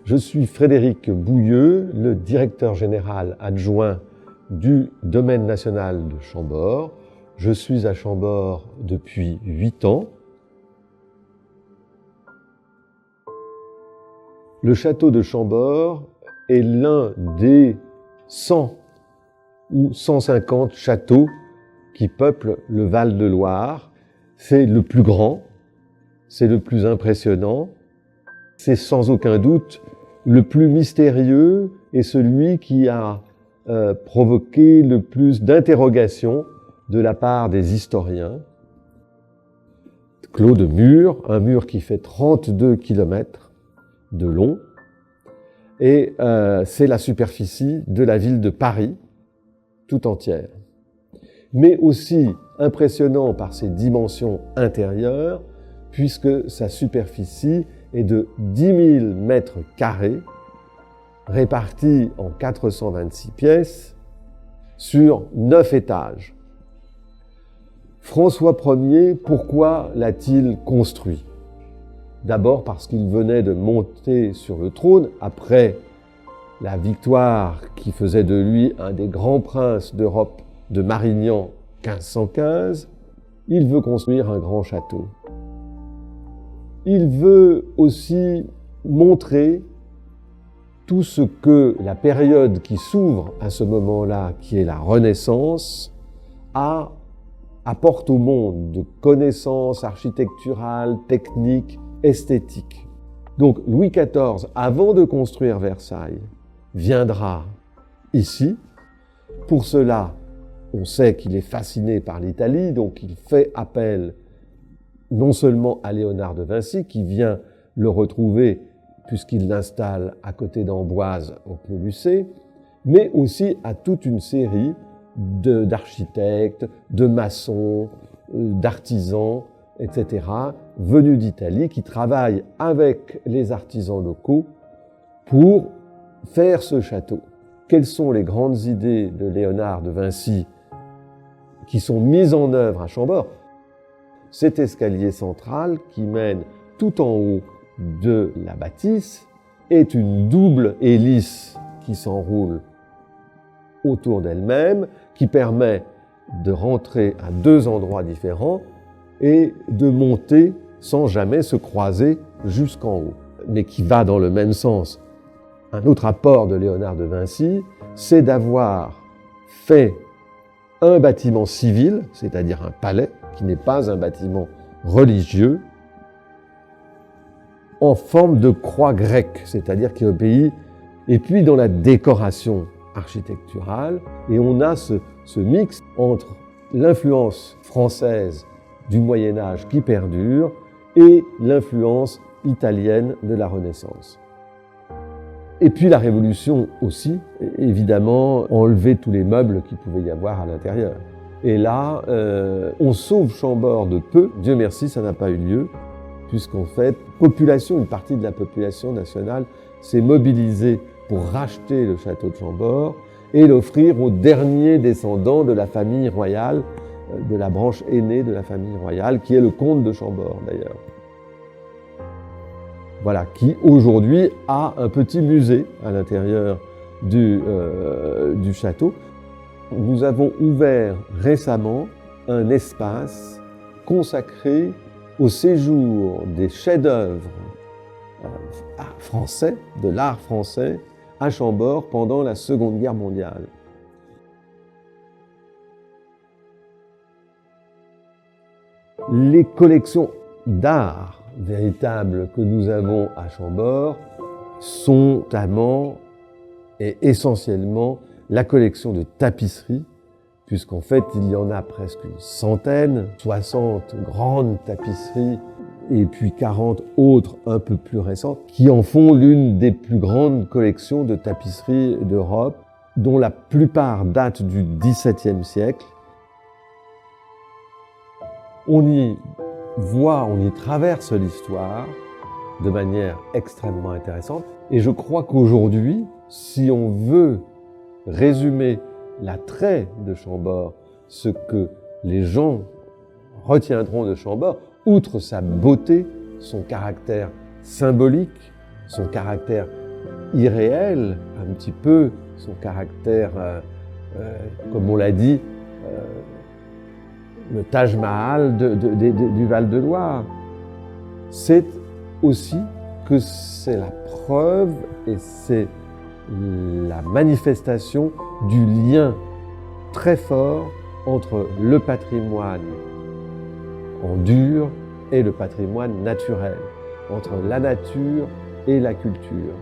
Je suis Frédéric Bouilleux, le directeur général adjoint du domaine national de Chambord. Je suis à Chambord depuis 8 ans. Le château de Chambord est l'un des 100 ou 150 châteaux qui peuplent le Val-de-Loire. C'est le plus grand, c'est le plus impressionnant, c'est sans aucun doute le plus mystérieux et celui qui a provoqué le plus d'interrogations de la part des historiens. Clos de mur, un mur qui fait 32 km de long, et c'est la superficie de la ville de Paris tout entière. Mais aussi impressionnant par ses dimensions intérieures, puisque sa superficie est de 10 000 mètres carrés, répartis en 426 pièces, sur 9 étages. François Ier, pourquoi l'a-t-il construit? D'abord parce qu'il venait de monter sur le trône après la victoire qui faisait de lui un des grands princes d'Europe de Marignan 1515. Il veut construire un grand château. Il veut aussi montrer tout ce que la période qui s'ouvre à ce moment-là, qui est la Renaissance, apporte au monde de connaissances architecturales, techniques, esthétiques. Donc Louis XIV, avant de construire Versailles, viendra ici. Pour cela, on sait qu'il est fasciné par l'Italie, donc il fait appel non seulement à Léonard de Vinci, qui vient le retrouver puisqu'il l'installe à côté d'Amboise au Clos Lucé, mais aussi à toute une série d'architectes, de maçons, d'artisans, etc., venus d'Italie, qui travaillent avec les artisans locaux pour faire ce château. Quelles sont les grandes idées de Léonard de Vinci qui sont mises en œuvre à Chambord? Cet escalier central qui mène tout en haut de la bâtisse est une double hélice qui s'enroule autour d'elle-même, qui permet de rentrer à 2 endroits différents et de monter sans jamais se croiser jusqu'en haut, mais qui va dans le même sens. Un autre apport de Léonard de Vinci, c'est d'avoir fait un bâtiment civil, c'est-à-dire un palais, qui n'est pas un bâtiment religieux, en forme de croix grecque, c'est-à-dire qui obéit, et puis dans la décoration architecturale, et on a ce mix entre l'influence française du Moyen-Âge qui perdure et l'influence italienne de la Renaissance. Et puis la Révolution aussi, évidemment, enlever tous les meubles qu'il pouvait y avoir à l'intérieur. Et là, on sauve Chambord de peu. Dieu merci, ça n'a pas eu lieu, puisqu'en fait, une partie de la population nationale s'est mobilisée pour racheter le château de Chambord et l'offrir aux derniers descendants de la famille royale, de la branche aînée de la famille royale, qui est le comte de Chambord d'ailleurs. Voilà, qui aujourd'hui a un petit musée à l'intérieur du château. Nous avons ouvert récemment un espace consacré au séjour des chefs-d'œuvre français, de l'art français, à Chambord pendant la Seconde Guerre mondiale. Les collections d'art véritables que nous avons à Chambord sont notamment et essentiellement la collection de tapisseries, puisqu'en fait il y en a presque une centaine, 60 grandes tapisseries et puis 40 autres un peu plus récentes, qui en font l'une des plus grandes collections de tapisseries d'Europe, dont la plupart datent du XVIIe siècle. On y traverse l'histoire de manière extrêmement intéressante. Et je crois qu'aujourd'hui, si on veut résumer l'attrait de Chambord, ce que les gens retiendront de Chambord, outre sa beauté, son caractère symbolique, son caractère irréel, un petit peu son caractère, comme on l'a dit, le Taj Mahal du Val-de-Loire. C'est aussi que c'est la preuve et c'est la manifestation du lien très fort entre le patrimoine en dur et le patrimoine naturel, entre la nature et la culture.